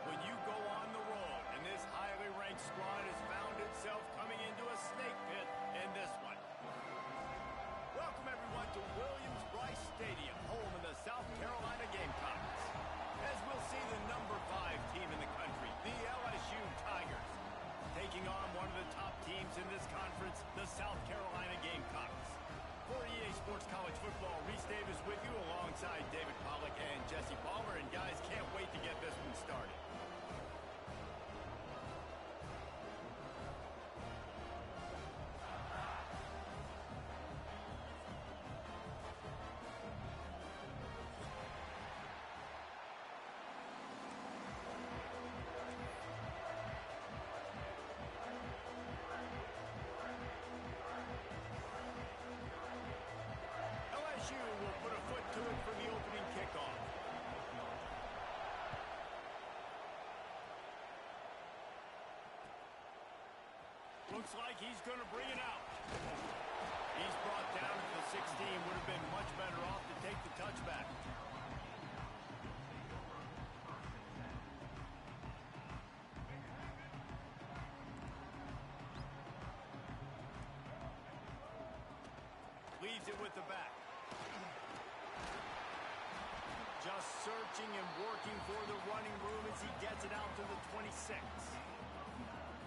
when you go on the road, and this highly ranked squad has found itself coming into a snake pit in this one. Welcome, everyone, to Williams-Brice Stadium, home of the South Carolina Gamecocks. As we'll see the number 5 team in the country, the LSU Tigers, taking on one of the top teams in this conference, the South Carolina Gamecocks. For EA Sports College Football, Reese Davis with you alongside David Pollack and Jesse Palmer. And guys, can't wait to get this one started. Looks like he's going to bring it out. He's brought down to the 16. Would have been much better off to take the touchback. Leaves it with the back. Just searching and working for the running room as he gets it out to the 26.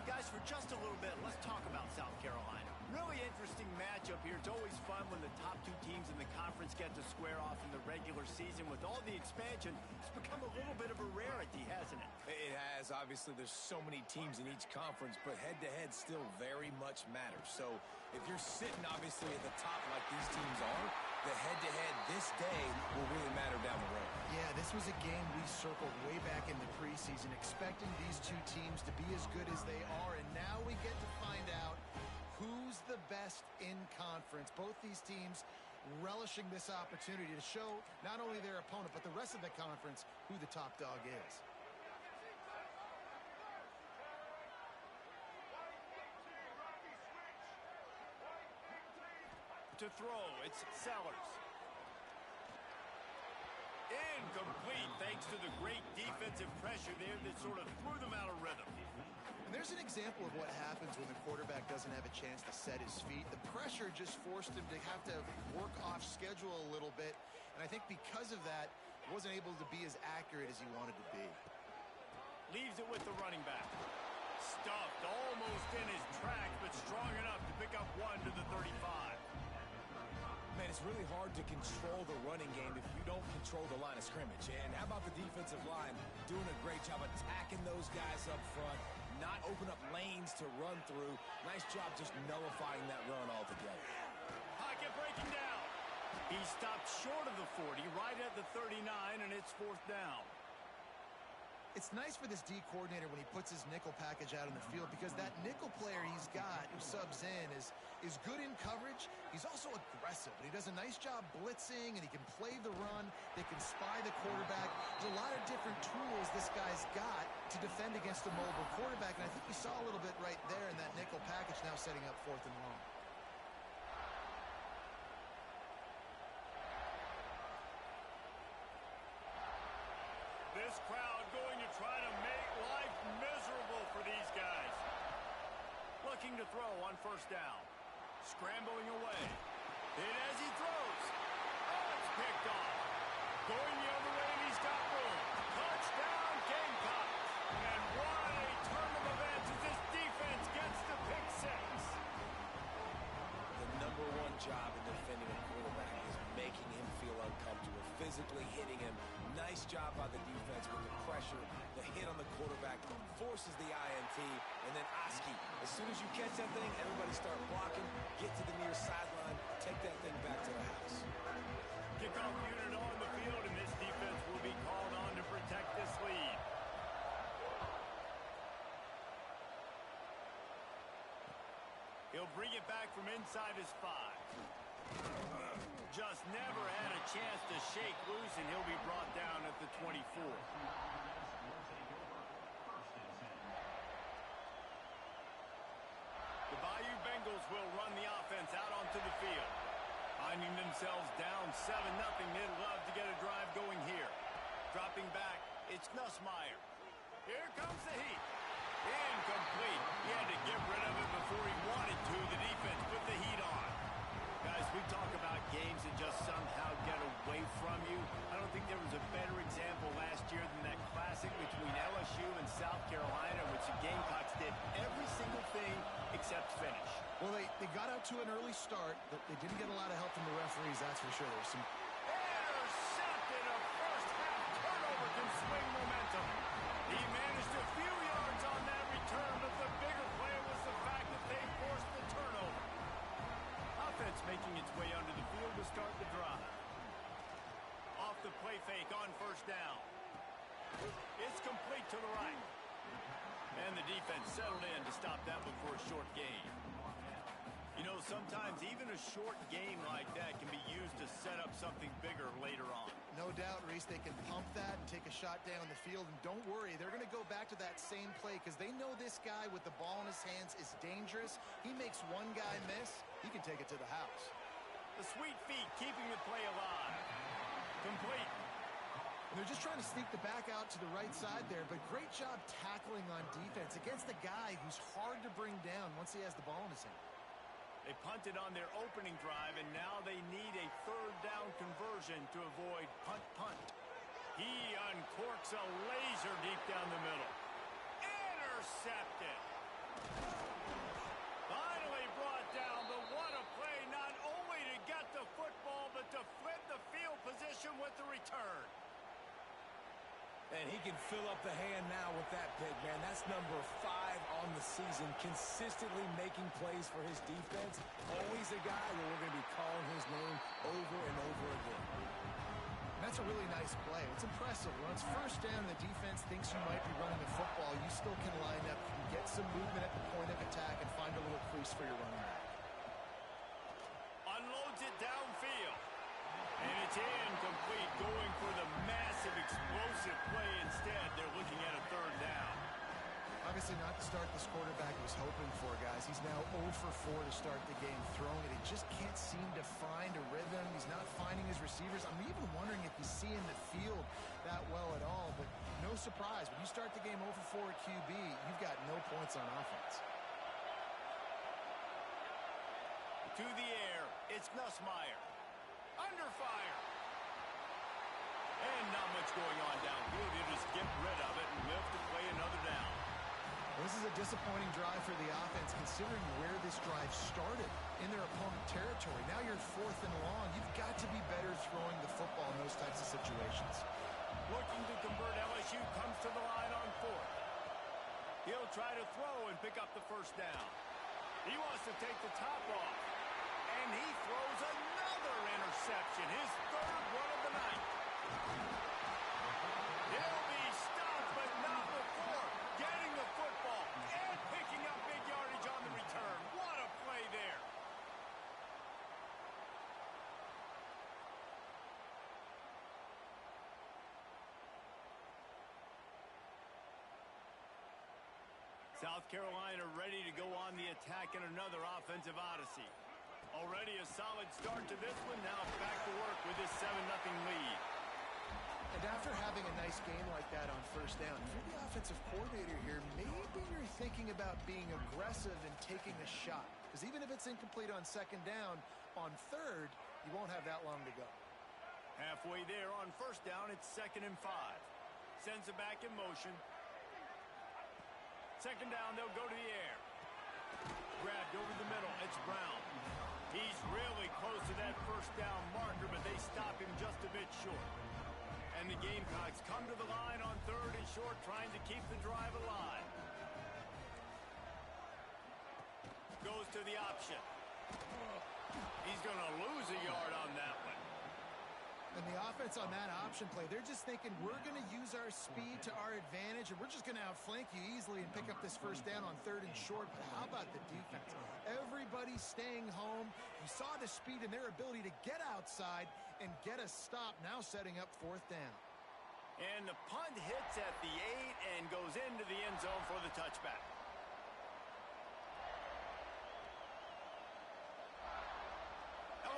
Guys, for just a little bit, let's talk about South Carolina. Really interesting matchup here. It's always fun when the top 2 teams in the conference get to square off in the regular season. With all the expansion, it's become a little bit of a rarity, hasn't it? It has. Obviously, there's so many teams in each conference, but head-to-head still very much matters. So if you're sitting, obviously, at the top like these teams are, the head-to-head this day will really matter down the road. Yeah, this was a game we circled way back in the preseason, expecting these 2 teams to be as good as they are, and now we get to find out who's the best in conference. Both these teams relishing this opportunity to show not only their opponent, but the rest of the conference who the top dog is. To throw, it's Sellers. Incomplete, thanks to the great defensive pressure there that sort of threw them out of rhythm. And there's an example of what happens when the quarterback doesn't have a chance to set his feet. The pressure just forced him to have to work off schedule a little bit. And I think because of that, he wasn't able to be as accurate as he wanted to be. Leaves it with the running back. Stuffed almost in his track, but strong enough to pick up 1 to the 35. Man, it's really hard to control the running game if you don't control the line of scrimmage. And how about the defensive line doing a great job attacking those guys up front, not open up lanes to run through. Nice job just nullifying that run altogether. Pocket breaking down. He stopped short of the 40, right at the 39, and it's 4th down. It's nice for this D coordinator when he puts his nickel package out in the field, because that nickel player he's got who subs in is good in coverage. He's also aggressive, and he does a nice job blitzing, and he can play the run. They can spy the quarterback. There's a lot of different tools this guy's got to defend against a mobile quarterback, and I think we saw a little bit right there in that nickel package, now setting up 4th and long. This crowd going to try to make life miserable for these guys. Looking to throw on 1st down. Scrambling away. Hit as he throws. Oh, it's picked off. Going the other way, and he's got room. Touchdown, Gamecocks. And what a turn of events as this defense gets the pick 6. The number 1 job in defending a quarterback is making him feel uncomfortable, physically hitting him. Nice job by the defense with the pressure. The hit on the quarterback forces the INT, and then Oski. As soon as you catch that thing, everybody start blocking, get to the near sideline, take that thing back to the house. Kickoff unit on the field, and this defense will be called on to protect this lead. He'll bring it back from inside his 5. Just never had a chance to shake loose, and he'll be brought down at the 24. The Bayou Bengals will run the offense out onto the field. Finding themselves down 7-0, they'd love to get a drive going here. Dropping back, it's Nussmeier. Here comes the heat. Incomplete. He had to get rid of it before he wanted to. The defense put the heat on. Guys, we talk about games that just somehow get away from you. I don't think there was a better example last year than that classic between LSU and South Carolina, which the Gamecocks did every single thing except finish. Well, they got out to an early start, but they didn't get a lot of help from the referees, that's for sure. There's some... Intercepted. A first-half turnover can swing momentum. He managed a few yards on that return, but the bigger play was the fact that they forced the turnover. Offense making its way under the field to start the drive. Off the play fake on first down. It's complete to the right. And the defense settled in to stop that one for a short gain. You know, sometimes even a short game like that can be used to set up something bigger later on. No doubt, Reese, they can pump that and take a shot down the field. And don't worry, they're going to go back to that same play because they know this guy with the ball in his hands is dangerous. He makes one guy miss, he can take it to the house. The sweet feet keeping the play alive. Complete. And they're just trying to sneak the back out to the right side there, but great job tackling on defense against a guy who's hard to bring down once he has the ball in his hand. They punted on their opening drive, and now they need a third down conversion to avoid punt. He uncorks a laser deep down the middle. Intercepted. Finally brought down, but what a play, not only to get the football, but to flip the field position with the return. And he can fill up the hand now with that pick, man. That's number 5 on the season, consistently making plays for his defense. Always a guy where we're going to be calling his name over and over again. And that's a really nice play. It's impressive. When it's first down and the defense thinks you might be running the football, you still can line up and get some movement at the point of attack and find a little crease for your running back. Unloads it downfield. And it's incomplete, going for the massive explosive play instead. They're looking at a third down. Obviously not the start this quarterback was hoping for, guys. He's now 0 for 4 to start the game throwing it. He just can't seem to find a rhythm. He's not finding his receivers. I'm even wondering if he's seeing the field that well at all. But no surprise, when you start the game 0 for 4 at QB, you've got no points on offense. To the air, it's Nussmeier. Under fire. And not much going on downfield. He'll just get rid of it and live to play another down. Well, this is a disappointing drive for the offense, considering where this drive started in their opponent territory. Now you're 4th and long. You've got to be better throwing the football in those types of situations. Looking to convert, LSU comes to the line on 4th. He'll try to throw and pick up the first down. He wants to take the top off. And he throws another interception, his 3rd one of the night. He'll be stopped, but not before getting the football and picking up big yardage on the return. What a play there. South Carolina ready to go on the attack in another offensive odyssey. Already a solid start to this one. Now back to work with this 7-0 lead. And after having a nice game like that on first down, if you're the offensive coordinator here, maybe you're thinking about being aggressive and taking a shot. Because even if it's incomplete on 2nd down, on 3rd, you won't have that long to go. Halfway there on first down, it's 2nd and 5. Sends it back in motion. 2nd down, they'll go to the air. Grabbed over the middle, it's Brown. He's really close to that first down marker, but they stop him just a bit short. And the Gamecocks come to the line on 3rd and short, trying to keep the drive alive. Goes to the option. He's going to lose a yard on that one. And the offense on that option play, they're just thinking we're going to use our speed to our advantage, and we're just going to outflank you easily and pick up this first down on 3rd and short. But how about the defense? Everybody's staying home. You saw the speed and their ability to get outside and get a stop, now setting up 4th down. And the punt hits at the 8 and goes into the end zone for the touchback.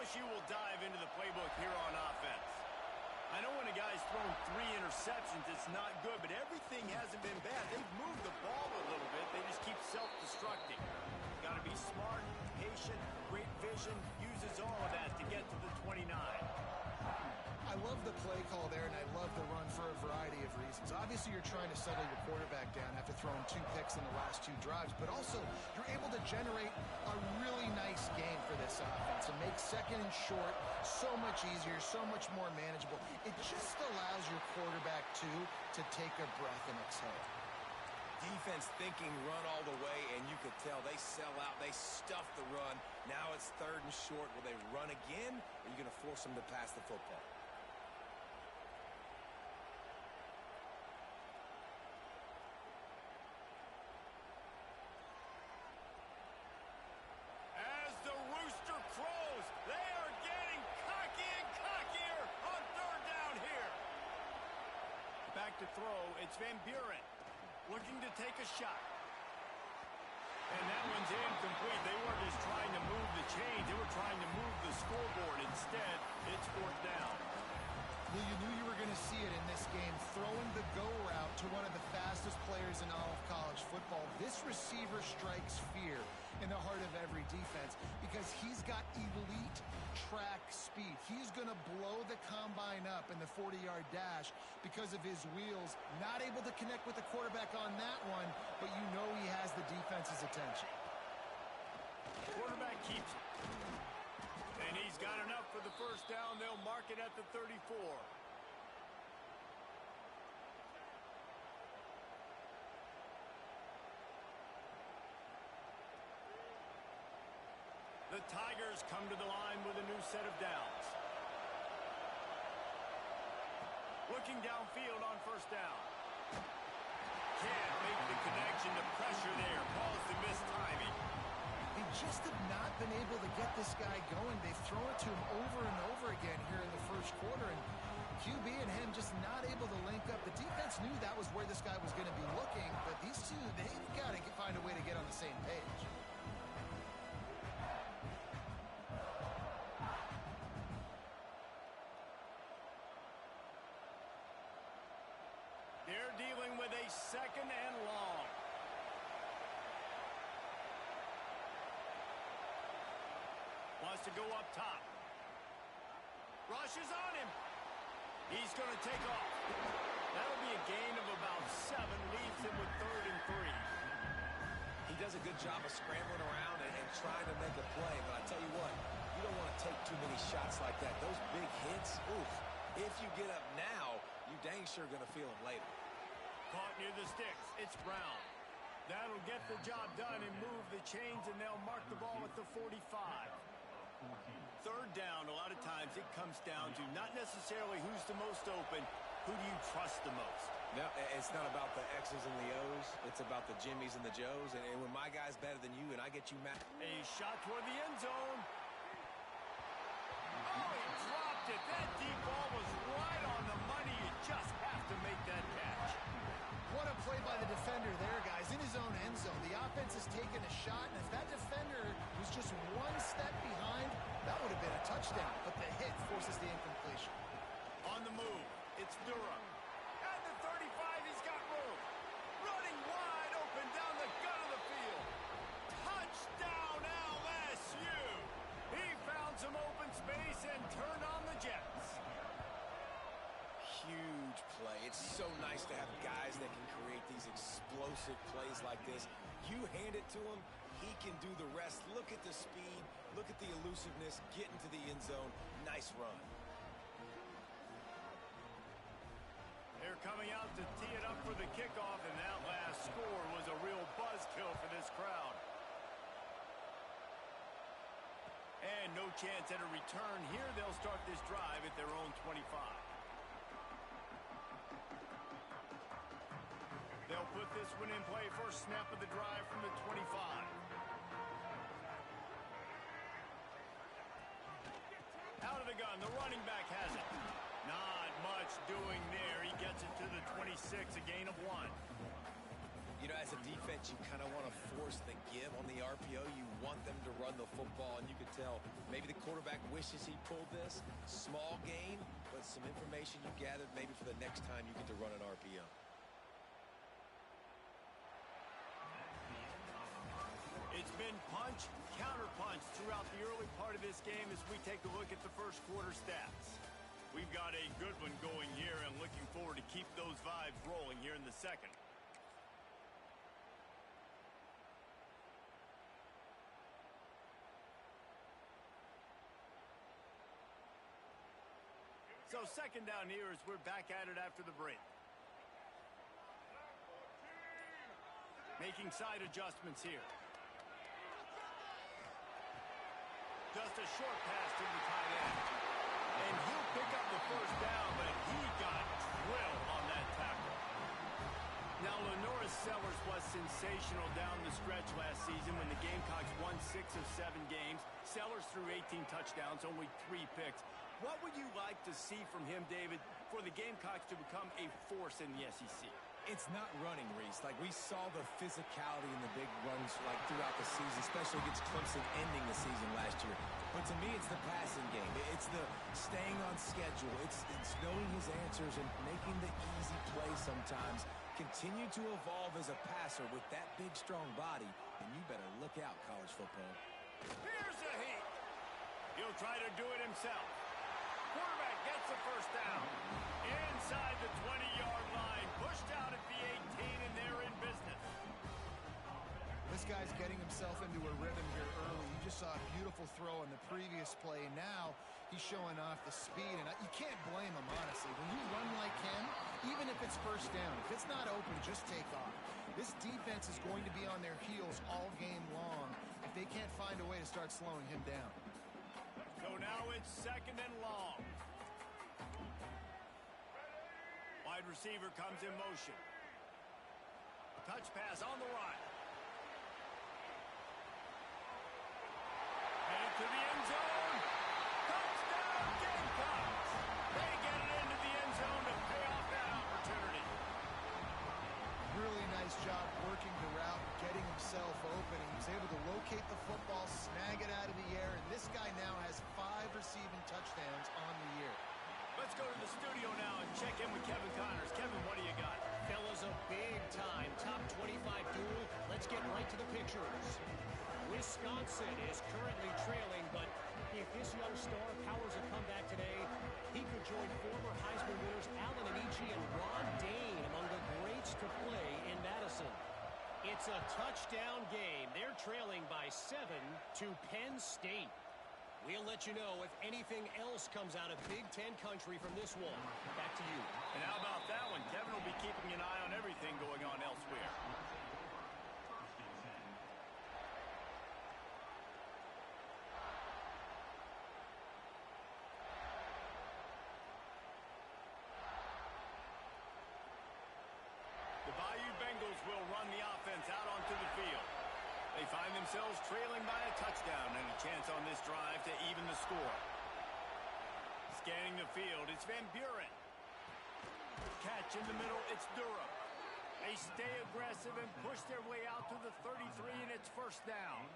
LSU will dive into the playbook here on offense. I know when a guy's thrown 3 interceptions, it's not good, but everything hasn't been bad. They've moved the ball a little bit. They just keep self-destructing. Got to be smart, patient, great vision, uses all of that to get to the 29. I love the play call there, and I love the run for a variety of reasons. Obviously, you're trying to settle your quarterback down after throwing 2 picks in the last 2 drives, but also you're able to generate a really nice game for this offense and make second and short so much easier, so much more manageable. It just allows your quarterback, too, to take a breath and exhale. Defense thinking run all the way, and you could tell they sell out. They stuff the run. Now it's 3rd and short. Will they run again, or are you going to force them to pass the football? As the rooster crows, they are getting cocky and cockier on 3rd down here. Back to throw, it's Van Buren looking to take a shot. And that one's incomplete. They weren't just trying to move the chains. They were trying to move the scoreboard. Instead, it's 4th down. Well, you knew you were going to see it in this game, throwing the go route to one of the fastest players in all of college football. This receiver strikes fear in the heart of every defense because he's got elite track speed. He's going to blow the combine up in the 40-yard dash because of his wheels. Not able to connect with the quarterback on that one, but you know he has the defense's attention. Quarterback keeps it. And he's got enough for the 1st down. They'll mark it at the 34. The Tigers come to the line with a new set of downs. Looking downfield on 1st down. Can't make the connection. The pressure there caused the missed timing. They just have not been able to get this guy going. They've thrown it to him over and over again here in the 1st quarter, and QB and him just not able to link up. The defense knew that was where this guy was going to be looking, but these two, they've got to find a way to get on the same page. They're dealing with a 2nd and long. Wants to go up top. Rushes on him. He's going to take off. That'll be a gain of about 7. Leaves him with 3rd and 3. He does a good job of scrambling around and trying to make a play, but I tell you what, you don't want to take too many shots like that. Those big hits, oof. If you get up now, you dang sure going to feel them later. Caught near the sticks. It's Brown. That'll get the job done and move the chains, and they'll mark the ball at the 45. 3rd down, a lot of times it comes down to not necessarily who's the most open, who do you trust the most? No, it's not about the X's and the O's. It's about the Jimmys and the Joes. And when my guy's better than you and I get you mad. A shot toward the end zone. Oh, he dropped it. That deep ball was right on the money. You just have to make that catch. What a play by the defender there, guys. In his own end zone, the offense has taken a shot, and if that defender was just 1 step behind, that would have been a touchdown. But the hit forces the incompletion. On the move, it's Durham. At the 35, he's got room. Running wide open down the gut of the field. Touchdown, LSU. He found some open space and turned on the Jets. Huge play. It's so nice to have guys that can create these explosive plays like this. You hand it to him, he can do the rest. Look at the speed. Look at the elusiveness. Get into the end zone. Nice run. They're coming out to tee it up for the kickoff, and that last score was a real buzzkill for this crowd. And no chance at a return here. They'll start this drive at their own 25. They'll put this one in play. First snap of the drive from the 25. Out of the gun, the running back has it. Not much doing there. He gets it to the 26, a gain of 1. You know, as a defense, you kind of want to force the give on the RPO. You want them to run the football, and you can tell maybe the quarterback wishes he pulled this. Small gain, but some information you gathered maybe for the next time you get to run an RPO. It's been punch, counter-punch throughout the early part of this game as we take a look at the first quarter stats. We've got a good one going here and looking forward to keep those vibes rolling here in the second. So second down here as we're back at it after the break. Making side adjustments here. Just a short pass to the tight end. And he'll pick up the first down, but he got drilled on that tackle. Now, LaNorris Sellers was sensational down the stretch last season when the Gamecocks won 6 of 7 games. Sellers threw 18 touchdowns, only 3 picks. What would you like to see from him, David, for the Gamecocks to become a force in the SEC? It's not running, Reese. Like, we saw the physicality in the big runs like throughout the season, especially against Clemson ending the season last year. But to me, it's the passing game. It's the staying on schedule. It's knowing his answers and making the easy play sometimes. Continue to evolve as a passer with that big, strong body, and you better look out, college football. Here's a heat. He'll try to do it himself. Quarterback gets the first down. Inside the 20-yard line. Pushed out at the 18, and they're in business. This guy's getting himself into a rhythm here early. You just saw a beautiful throw on the previous play. Now he's showing off the speed, and you can't blame him, honestly. When you run like him, even if it's first down, if it's not open, just take off. This defense is going to be on their heels all game long if they can't find a way to start slowing him down. So now it's second and long. Wide receiver comes in motion. A touch pass on the right. Headed to the end zone. Touchdown, Gamecocks. They get it into the end zone to pay off that opportunity. Really nice job working the route, getting himself open. He was able to locate the football, snag it out of the air, and this guy now has 5 receiving touchdowns on the year. Let's go to the studio now and check in with Kevin Connors. Kevin, what do you got? Fellas, a big-time top 25 duel. Let's get right to the pictures. Wisconsin is currently trailing, but if this young star powers a comeback today, he could join former Heisman winners Allen Amici and Ron Dane among the greats to play in Madison. It's a touchdown game. They're trailing by 7 to Penn State. We'll let you know if anything else comes out of Big Ten country from this one. Back to you. And how about that one? Kevin will be keeping an eye on everything going on elsewhere. The Bayou Bengals will run the offense out onto the field. They find themselves trailing by a touchdown and a chance on this drive to even the score. Scanning the field, it's Van Buren. Catch in the middle, it's Durham. They stay aggressive and push their way out to the 33, and it's first down.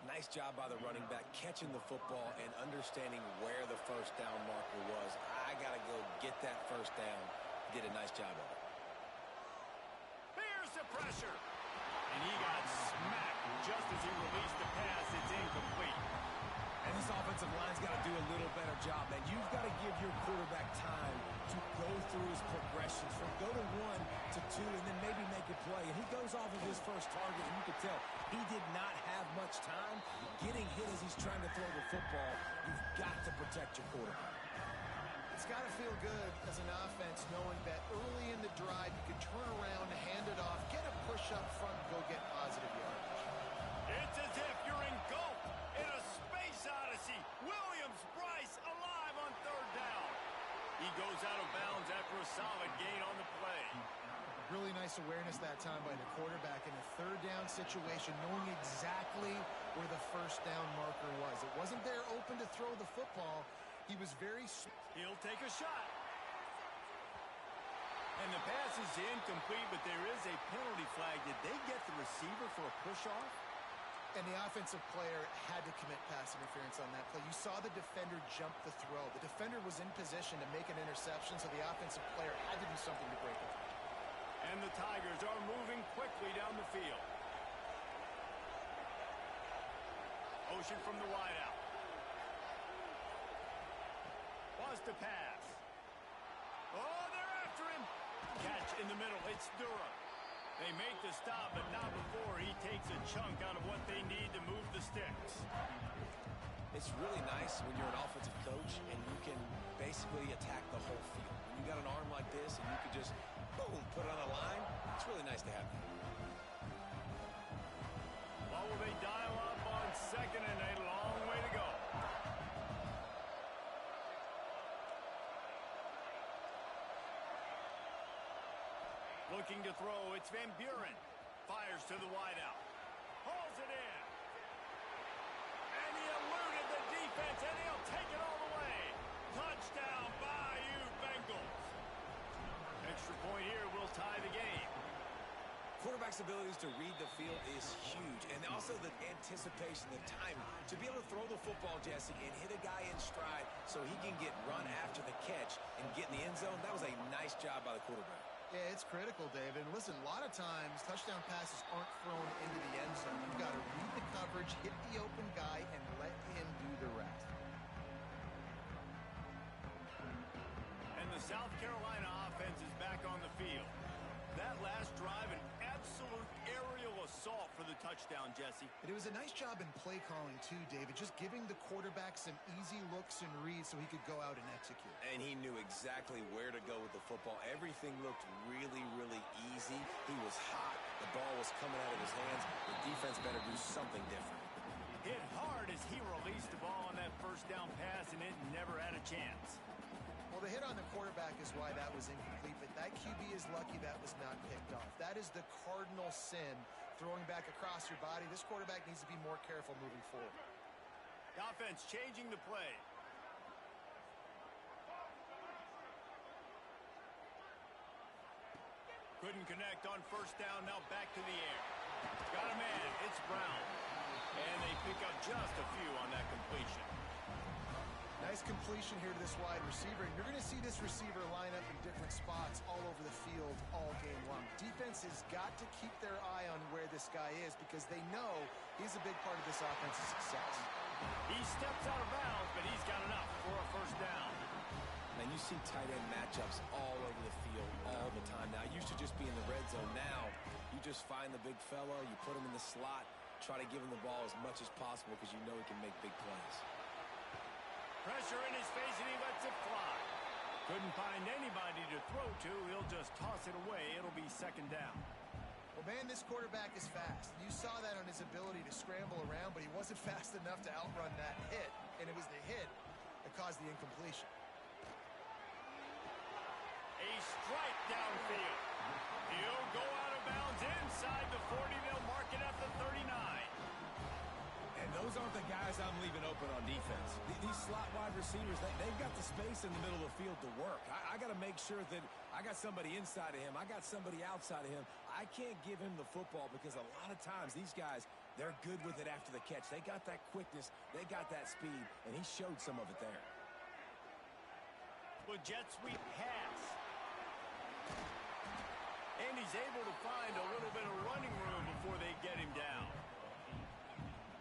Nice job by the running back catching the football and understanding where the first down marker was. I got to go get that first down. Did a nice job of it. Here's the pressure. And he got smacked just as he released the pass. It's incomplete. And this offensive line's got to do a little better job, man. You've got to give your quarterback time to go through his progressions from go to 1 to 2 and then maybe make a play. And he goes off of his first target, and you can tell he did not have much time getting hit as he's trying to throw the football. You've got to protect your quarterback. It's got to feel good as an offense knowing that early in the drive you can turn around, hand it off, get a push up front, and go get positive yardage. It's as if you're engulfed in a space odyssey. Williams-Brice alive on third down. He goes out of bounds after a solid gain on the play. Really nice awareness that time by the quarterback in a third down situation, knowing exactly where the first down marker was. It wasn't there open to throw the football. He was very... He'll take a shot. And the pass is incomplete, but there is a penalty flag. Did they get the receiver for a push-off? And the offensive player had to commit pass interference on that play. You saw the defender jump the throw. The defender was in position to make an interception, so the offensive player had to do something to break it. And the Tigers are moving quickly down the field. Motion from the wideout. Was to pass. Oh, they're after him. Catch in the middle. It's Durham. They make the stop, but not before he takes a chunk out of what they need to move the sticks. It's really nice when you're an offensive coach and you can basically attack the whole field. When you got an arm like this and you can just, boom, put it on a line, it's really nice to have that. What will they dial up on second and a long way to go? Looking to throw, it's Van Buren. Fires to the wideout. Hauls it in. And he eluded the defense, and he'll take it all the way. Touchdown, Bayou Bengals. Extra point here will tie the game. Quarterback's abilities to read the field is huge, and also the anticipation, the timing. To be able to throw the football, Jesse, and hit a guy in stride so he can get run after the catch and get in the end zone, that was a nice job by the quarterback. Yeah, it's critical, David. And listen, a lot of times touchdown passes aren't thrown into the end zone. You've got to read the coverage, hit the open guy, and let him do the rest. And the South Carolina offense is back on the field. That last drive, an absolute aerial assault for the touchdown, Jesse. And it was a nice job in play calling, too, David, just giving the quarterback some easy looks and reads so he could go out and execute. And he knew exactly where to go with the football. Everything looked really, really easy. He was hot. The ball was coming out of his hands. The defense better do something different. Hit hard as he released the ball on that first down pass, and it never had a chance. Well, the hit on the quarterback is why that was incomplete, but that QB is lucky that was not picked off. That is the cardinal sin, throwing back across your body. This quarterback needs to be more careful moving forward. The offense changing the play. Couldn't connect on first down, now back to the air. Got a man, it's Brown. And they pick up just a few on that completion. Nice completion here to this wide receiver. And you're going to see this receiver line up in different spots all over the field all game long. Defense has got to keep their eye on where this guy is because they know he's a big part of this offense's success. He steps out of bounds, but he's got enough for a first down. And you see tight end matchups all over the field all the time. Now, it used to just be in the red zone. Now, you just find the big fellow, you put him in the slot, try to give him the ball as much as possible because you know he can make big plays. Pressure in his face, and he lets it fly. Couldn't find anybody to throw to. He'll just toss it away. It'll be second down. Well, man, this quarterback is fast. You saw that on his ability to scramble around, but he wasn't fast enough to outrun that hit, and it was the hit that caused the incompletion. A strike downfield. He'll go out of bounds inside the 40. They'll mark it at the 39. And those aren't the guys I'm leaving open on defense. These slot wide receivers, they've got the space in the middle of the field to work. I got to make sure that I got somebody inside of him. I got somebody outside of him. I can't give him the football because a lot of times these guys, they're good with it after the catch. They got that quickness. They got that speed, and he showed some of it there. Well, jet sweep pass. And he's able to find a little bit of running room before they get him down.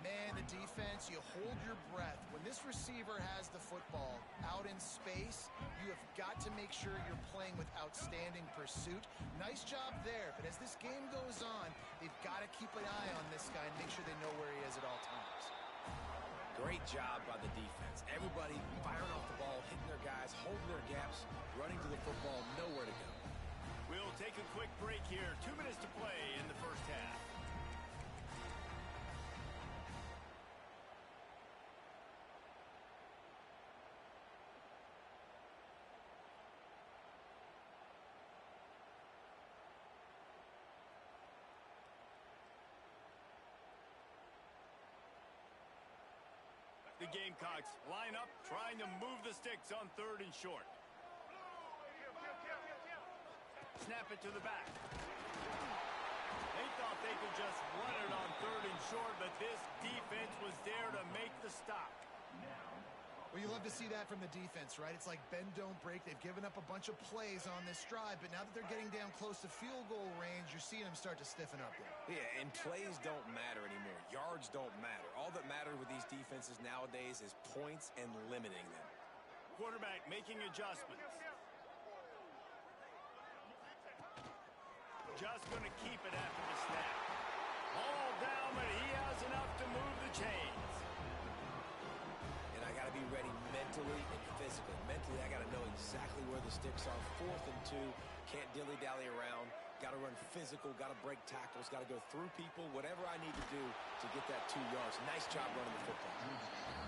Man, the defense, you hold your breath. When this receiver has the football out in space, you have got to make sure you're playing with outstanding pursuit. Nice job there, but as this game goes on, they've got to keep an eye on this guy and make sure they know where he is at all times. Great job by the defense. Everybody firing off the ball, hitting their guys, holding their gaps, running to the football, nowhere to go. We'll take a quick break here. 2 minutes to play in the first half. The Gamecocks line up, trying to move the sticks on third and short. Snap it to the back. They thought they could just run it on 3rd and short, but this defense was there to make the stop. Well, you love to see that from the defense, right? It's like bend, don't break. They've given up a bunch of plays on this drive, but now that they're getting down close to field goal range, you're seeing them start to stiffen up there. Yeah, and plays don't matter anymore. Yards don't matter. All that matters with these defenses nowadays is points and limiting them. Quarterback making adjustments. Just going to keep it after the snap. All down, but he has enough to move the chains. And I got to be ready mentally and physically. Mentally, I got to know exactly where the sticks are. 4th and 2. Can't dilly-dally around. Got to run physical. Got to break tackles. Got to go through people. Whatever I need to do to get that 2 yards. Nice job running the football.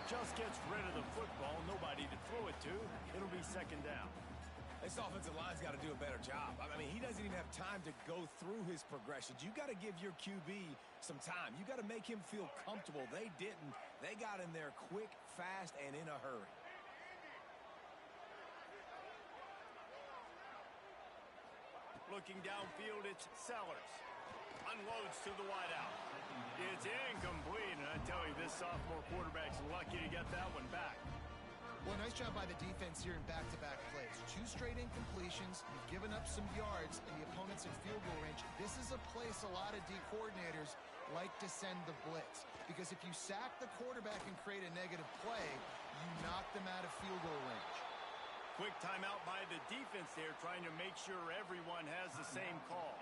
Just gets rid of the football. Nobody to throw it to. It'll be 2nd down. This offensive line's got to do a better job. I mean, he doesn't even have time to go through his progressions. You got to give your QB some time. You got to make him feel comfortable. They didn't. They got in there quick, fast, and in a hurry. Looking downfield, it's Sellers. Unloads to the wideout. It's incomplete, and I tell you, this sophomore quarterback's lucky to get that one back. Well, nice job by the defense here in back-to-back plays. 2 straight incompletions. You've given up some yards, and the opponent's in field goal range. This is a place a lot of D coordinators like to send the blitz, because if you sack the quarterback and create a negative play, you knock them out of field goal range. Quick timeout by the defense there, trying to make sure everyone has the same call.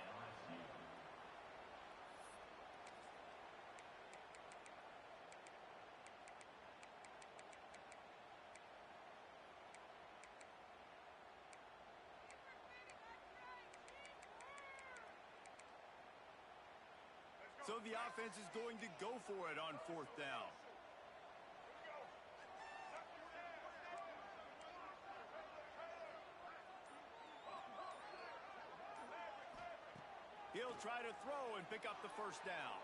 So the offense is going to go for it on 4th down. He'll try to throw and pick up the 1st down.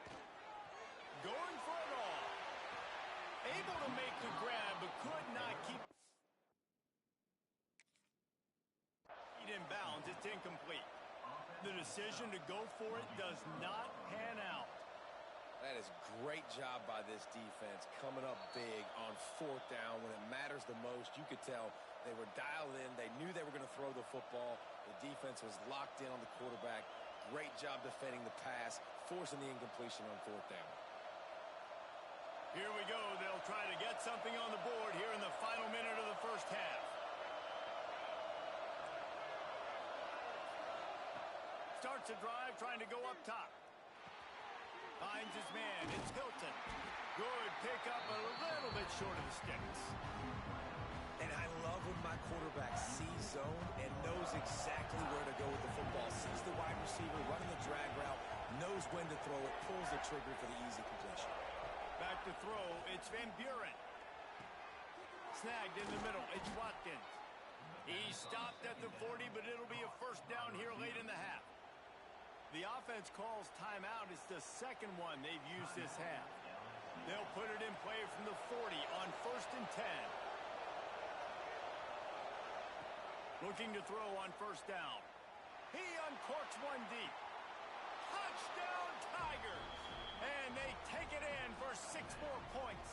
Going for it all. Able to make the grab, but could not keep it in bounds. It's incomplete. The decision to go for it does not pan out. That is great job by this defense, coming up big on 4th down when it matters the most. You could tell they were dialed in. They knew they were going to throw the football. The defense was locked in on the quarterback. Great job defending the pass, forcing the incompletion on 4th down. Here we go. They'll try to get something on the board here in the final minute of the 1st half. Starts a drive trying to go up top. Finds his man. It's Hilton. Good pickup, a little bit short of the sticks. And I love when my quarterback sees zone and knows exactly where to go with the football. Sees the wide receiver running the drag route, knows when to throw it, pulls the trigger for the easy completion. Back to throw. It's Van Buren. Snagged in the middle. It's Watkins. He stopped at the 40, but it'll be a 1st down here late in the half. The offense calls timeout. It's the 2nd one they've used this half. They'll put it in play from the 40 on 1st and 10. Looking to throw on 1st down. He uncorks one deep. Touchdown Tigers! And they take it in for 6 more points.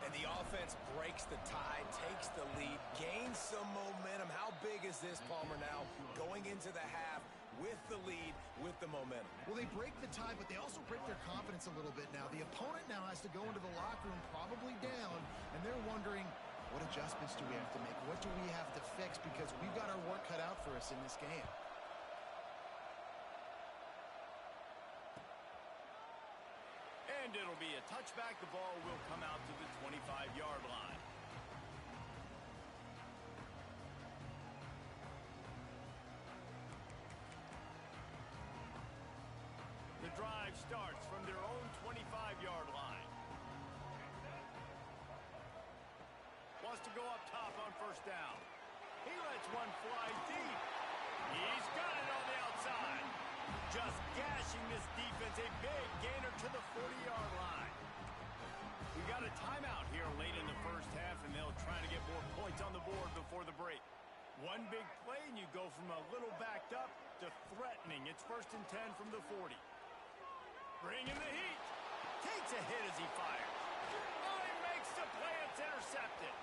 And the offense breaks the tie, takes the lead, gains some momentum. How big is this, Palmer, now going into the half with the lead, with the momentum? Well, they break the tie, but they also break their confidence a little bit now. The opponent now has to go into the locker room probably down, and they're wondering, what adjustments do we have to make? What do we have to fix? Because we've got our work cut out for us in this game. And it'll be a touchback. The ball will come out to the 25-yard line. The drive starts from their own 25-yard line. Wants to go up top on 1st down. He lets one fly deep. He's got it on the outside. Just gashing this defense. A big gainer to the 40-yard line. We got a timeout here late in the 1st half, and they'll try to get more points on the board before the break. One big play, and you go from a little backed up to threatening. It's 1st and 10 from the 40. Bringing the heat. Takes a hit as he fires. Oh, he makes the play. It's intercepted.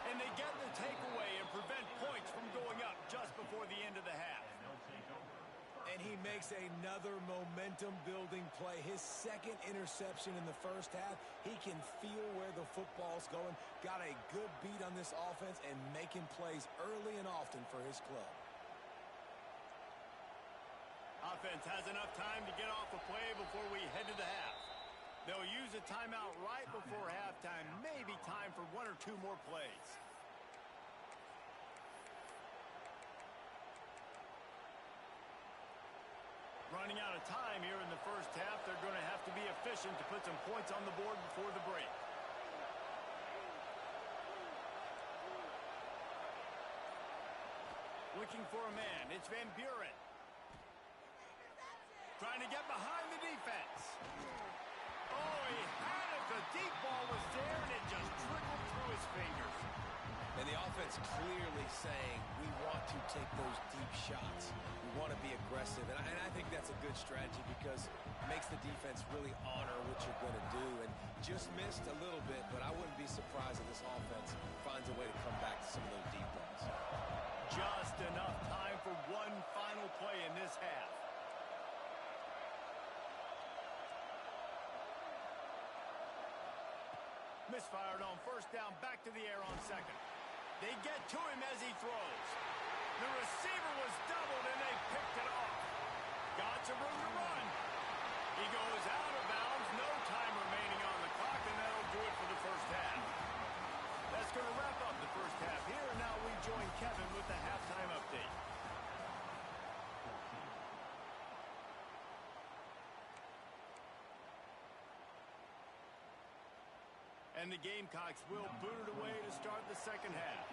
And they get the takeaway and prevent points from going up just before the end of the half. And he makes another momentum-building play. His second interception in the first half. He can feel where the football's going. Got a good beat on this offense and making plays early and often for his club. Offense has enough time to get off a play before we head to the half. They'll use a timeout right before halftime. Maybe time for 1 or 2 more plays. Running out of time here in the first half. They're going to have to be efficient to put some points on the board before the break. Looking for a man. It's Van Buren. Trying to get behind the defense. Oh, he had it. The deep ball was there, and it just trickled through his fingers. And the offense clearly saying, we want to take those deep shots. We want to be aggressive. And I think that's a good strategy because it makes the defense really honor what you're going to do. And just missed a little bit, but I wouldn't be surprised if this offense finds a way to come back to some of those deep balls. Just enough time for one final play in this half. Misfired on 1st down, back to the air on 2nd. They get to him as he throws. The receiver was doubled, and they picked it off. Got some room to run. He goes out of bounds, no time remaining on the clock, and that'll do it for the first half. That's going to wrap up the first half here, and now we join Kevin with the halftime update. And the Gamecocks will boot it away to start the second half.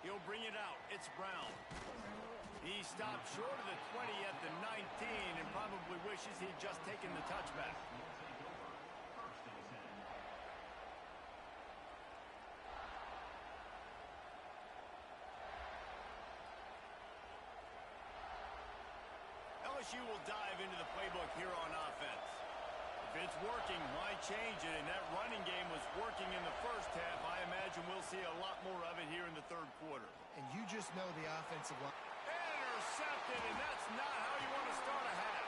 He'll bring it out. It's Brown. He stopped short of the 20 at the 19 and probably wishes he'd just taken the touchback. LSU will dive into the playbook here on offense. If it's working, why change it? And that running game was working in the first half. I imagine we'll see a lot more of it here in the 3rd quarter. And you just know the offensive line. Intercepted, and that's not how you want to start a half.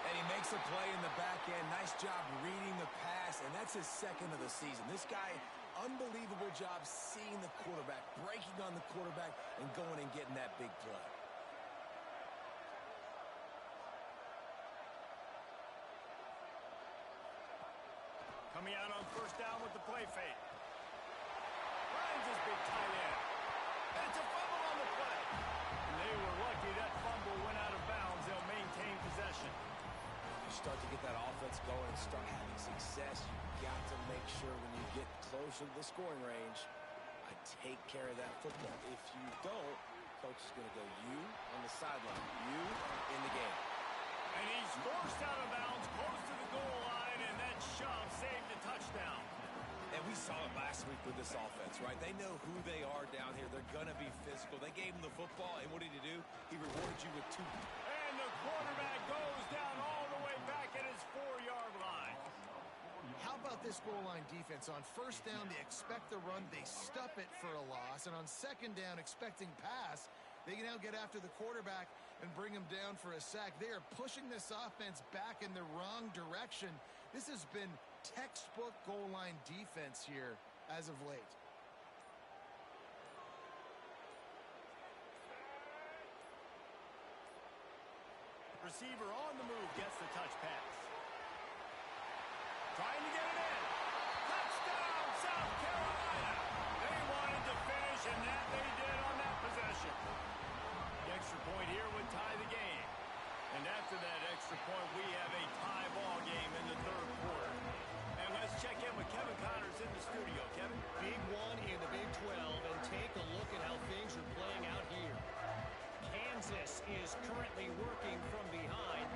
And he makes a play in the back end. Nice job reading the pass, and that's his 2nd of the season. This guy, unbelievable job seeing the quarterback, breaking on the quarterback, and going and getting that big play. Coming out on 1st down with the play fake. Finds his big tight end. And it's a fumble on the play. And they were lucky that fumble went out of bounds. They'll maintain possession. You start to get that offense going and start having success, you got to make sure when you get closer to the scoring range, I take care of that football. If you don't, coach is going to go, you on the sideline, you in the game. And he's forced out of bounds close to the goal line, and that shove saved a touchdown. And we saw it last week with this offense, right? They know who they are down here. They're going to be physical. They gave him the football, and what did he do? He rewarded you with 2. And the quarterback goes down all the way back at his 4-yard line. How about this goal line defense? On 1st down, they expect the run. They stuff it for a loss. And on 2nd down, expecting pass, they can now get after the quarterback and bring him down for a sack. They are pushing this offense back in the wrong direction. This has been textbook goal line defense here as of late. Receiver on the move gets the touch pass. Trying to get it in. Touchdown, South Carolina. They wanted to finish, and that they did on that possession. The extra point here would tie the game. And after that extra point, we have a tie ball game in the 3rd quarter. And let's check in with Kevin Connors in the studio. Kevin? Big one in the Big 12, and take a look at how things are playing out here. Kansas is currently working from behind.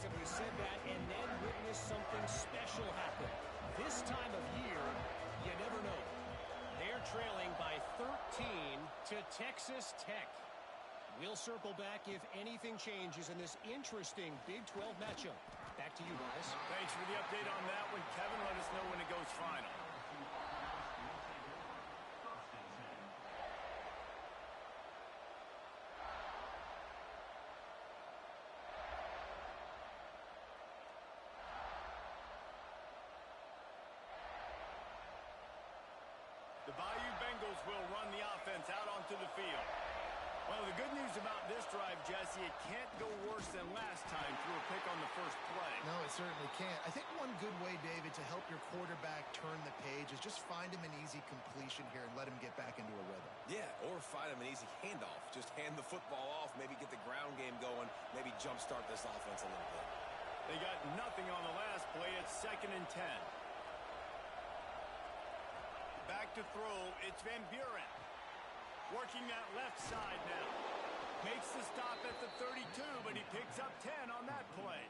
recently said that and then witnessed something special happen. This time of year, you never know. They're trailing by 13 to Texas Tech. We'll circle back if anything changes in this interesting Big 12 matchup. Back to you guys. Thanks for the update on that one, Kevin. Let us know when it goes final. The Bayou Bengals will run the offense out onto the field. Well, the good news about this drive, Jesse, it can't go worse than last time through a pick on the first play. No, it certainly can't. I think one good way, David, to help your quarterback turn the page is just find him an easy completion here and let him get back into a rhythm. Yeah, or find him an easy handoff. Just hand the football off, maybe get the ground game going, maybe jumpstart this offense a little bit. They got nothing on the last play. It's 2nd and 10. Back to throw, it's Van Buren. Working that left side now. Makes the stop at the 32, but he picks up 10 on that play.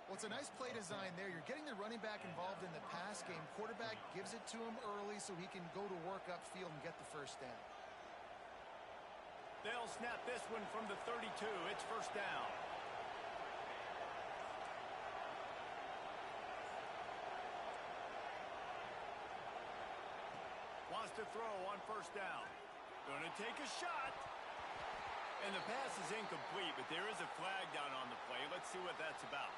Well, it's a nice play design there. You're getting the running back involved in the pass game. Quarterback gives it to him early so he can go to work upfield and get the first down. They'll snap this one from the 32. It's first down. Wants to throw on first down. Going to take a shot. And the pass is incomplete, but there is a flag down on the play. Let's see what that's about.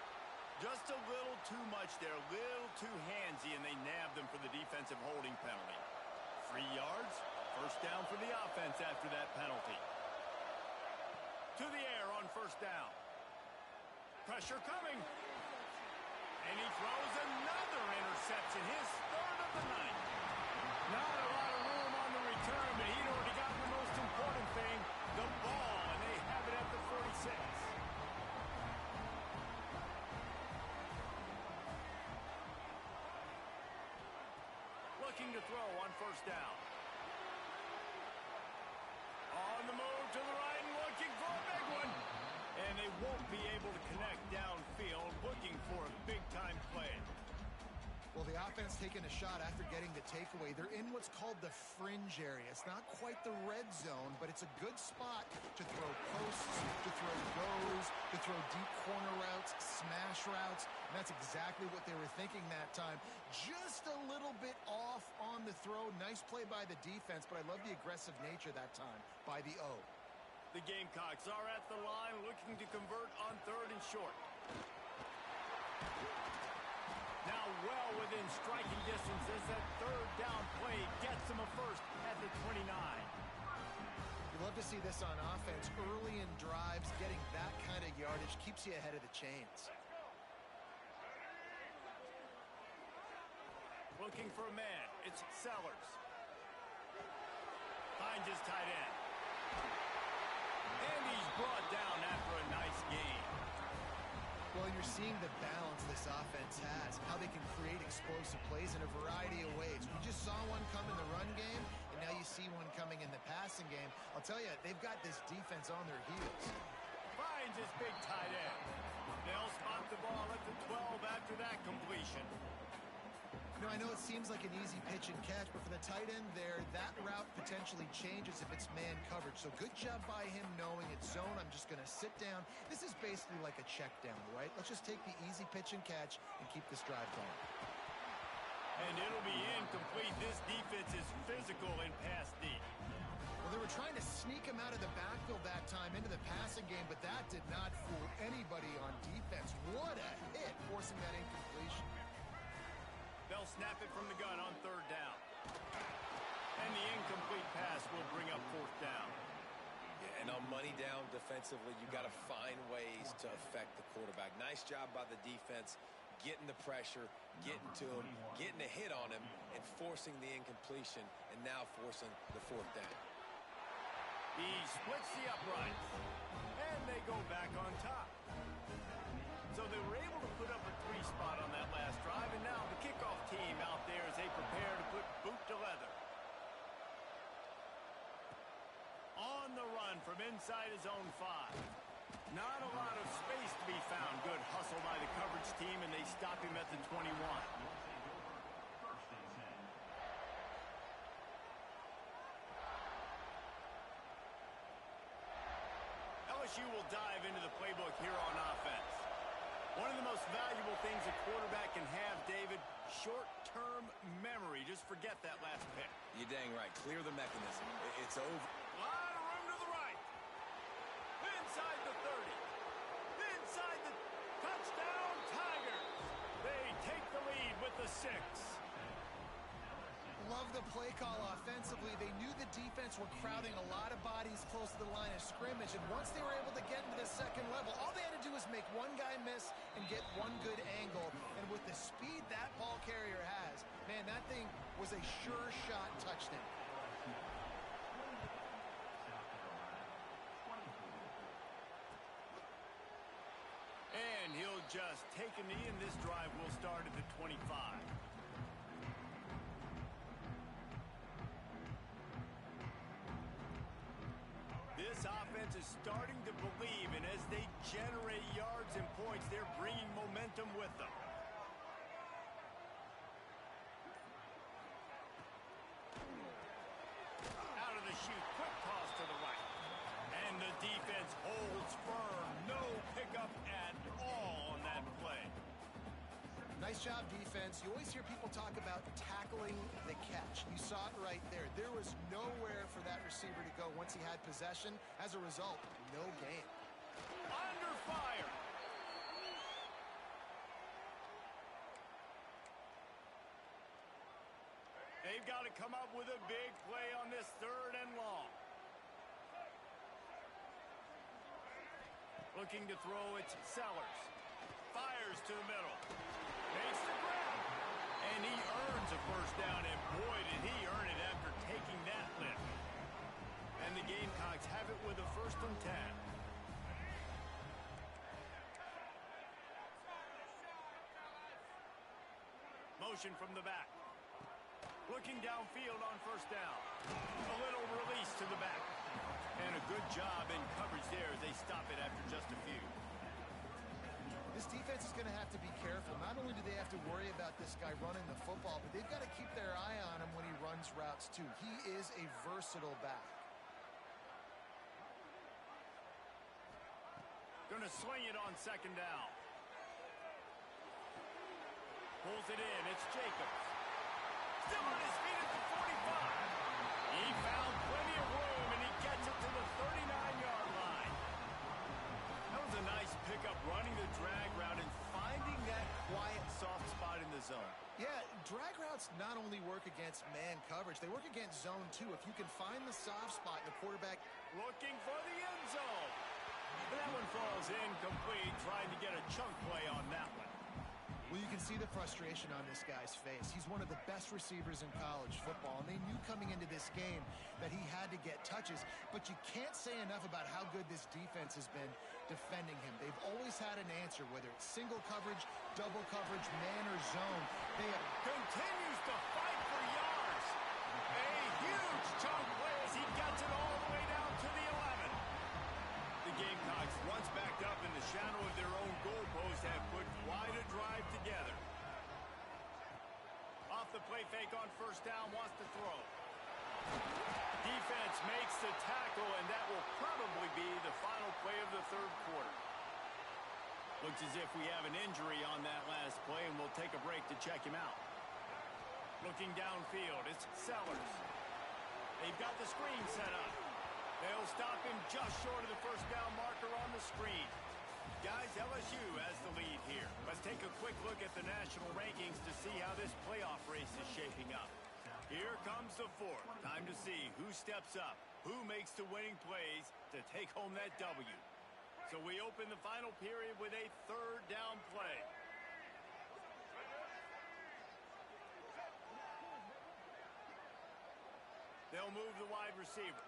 Just a little too much there, a little too handsy, and they nabbed them for the defensive holding penalty. 3 yards, first down for the offense after that penalty. To the air on first down. Pressure coming. And he throws another interception, his 3rd of the night. Not a lot of room on the return, but he'd already gotten the most important thing, the ball, and they have it at the 46. Looking to throw on first down. On the move to the right and looking for a big one. And they won't be able to connect downfield, looking for a big-time play. Well, the offense taking a shot after getting the takeaway. They're in what's called the fringe area. It's not quite the red zone, but it's a good spot to throw posts, to throw goes, to throw deep corner routes, smash routes. And that's exactly what they were thinking that time. Just a little bit off on the throw. Nice play by the defense, but I love the aggressive nature that time by the O. The Gamecocks are at the line looking to convert on 3rd and short. Now well within striking distance as that 3rd down play gets them a first at the 29. You love to see this on offense. Early in drives, getting that kind of yardage keeps you ahead of the chains. Looking for a man. It's Sellers. Finds his tight end. And he's brought down after a nice game. Well, you're seeing the balance this offense has, how they can create explosive plays in a variety of ways. We just saw one come in the run game, and now you see one coming in the passing game. I'll tell you, they've got this defense on their heels. Finds his big tight end. They'll spot the ball at the 12 after that completion. You know, I know it seems like an easy pitch and catch, but for the tight end there, that route potentially changes if it's man coverage. So good job by him knowing it's zone. I'm just going to sit down. This is basically like a check down, right? Let's just take the easy pitch and catch and keep this drive going. And it'll be incomplete. This defense is physical in pass deep. Well, they were trying to sneak him out of the backfield that time into the passing game, but that did not fool anybody on defense. What a hit, forcing that incompletion. They'll snap it from the gun on 3rd down. And the incomplete pass will bring up 4th down. Yeah, and on money down defensively, you got to find ways to affect the quarterback. Nice job by the defense, getting the pressure, getting to him, getting a hit on him, and forcing the incompletion, and now forcing the 4th down. He splits the uprights, and they go back on top. So they were able to put up a 3 spot on that last drive, and now the kickoff team out there as they prepare to put boot to leather. On the run from inside his own 5. Not a lot of space to be found. Good hustle by the coverage team, and they stop him at the 21. LSU will dive into the playbook here on offense. One of the most valuable things a quarterback can have, David, short-term memory. Just forget that last pick. You're dang right. Clear the mechanism. It's over. A lot of room to the right. Inside the 30. Inside the touchdown Tigers. They take the lead with the 6. Love the play call offensively. They knew the defense were crowding a lot of bodies close to the line of scrimmage, and once they were able to get into the second level, all they had to do was make one guy miss and get one good angle. And with the speed that ball carrier has, man, that thing was a sure shot touchdown. And he'll just take a knee, and this drive will start at the 25. This offense is starting to believe, and as they generate yards and points, they're bringing momentum with them. Out of the chute, quick toss to the right. And the defense holds firm. No pickup at all on that play. Nice job, defense. You always hear people talk about tackling the catch. You saw it right there. There was nowhere for that receiver to go once he had possession. As a result, no gain. Under fire. They've got to come up with a big play on this 3rd and long. Looking to throw, it's Sellers. Fires to the middle. Makes the grab. And he earns a first down, and boy, did he earn it after taking that lift. And the Gamecocks have it with a 1st and 10. Motion from the back. Looking downfield on 1st down. A little release to the back. And a good job in coverage there as they stop it after just a few. This defense is going to have to be careful. Not only do they have to worry about this guy running the football, but they've got to keep their eye on him when he runs routes too. He is a versatile back. Going to swing it on 2nd down. Pulls it in. It's Jacobs. Still on his feet at the 45. He found plenty of room, and he gets it to the 39-yard line. That was a nice pickup, running the drag route and finding that quiet, soft spot in the zone. Yeah, drag routes not only work against man coverage, they work against zone too. If you can find the soft spot in the quarterback. Looking for the end zone. That one falls incomplete, trying to get a chunk play on that one. Well, you can see the frustration on this guy's face. He's one of the best receivers in college football, and they knew coming into this game that he had to get touches, but you can't say enough about how good this defense has been defending him. They've always had an answer, whether it's single coverage, double coverage, man or zone. They have continues to fight for yards. A huge chunk play as he gets it all the way down to the 11. The Gamecocks, once backed up in the shadow of their own goalpost, have put quite a drive together. Off the play fake on 1st down, wants to throw. Defense makes the tackle, and that will probably be the final play of the 3rd quarter. Looks as if we have an injury on that last play, and we'll take a break to check him out. Looking downfield, it's Sellers. They've got the screen set up. They'll stop him just short of the 1st down marker on the screen. Guys, LSU has the lead here. Let's take a quick look at the national rankings to see how this playoff race is shaping up. Here comes the 4th. Time to see who steps up, who makes the winning plays to take home that W. So we open the final period with a 3rd down play. They'll move the wide receiver.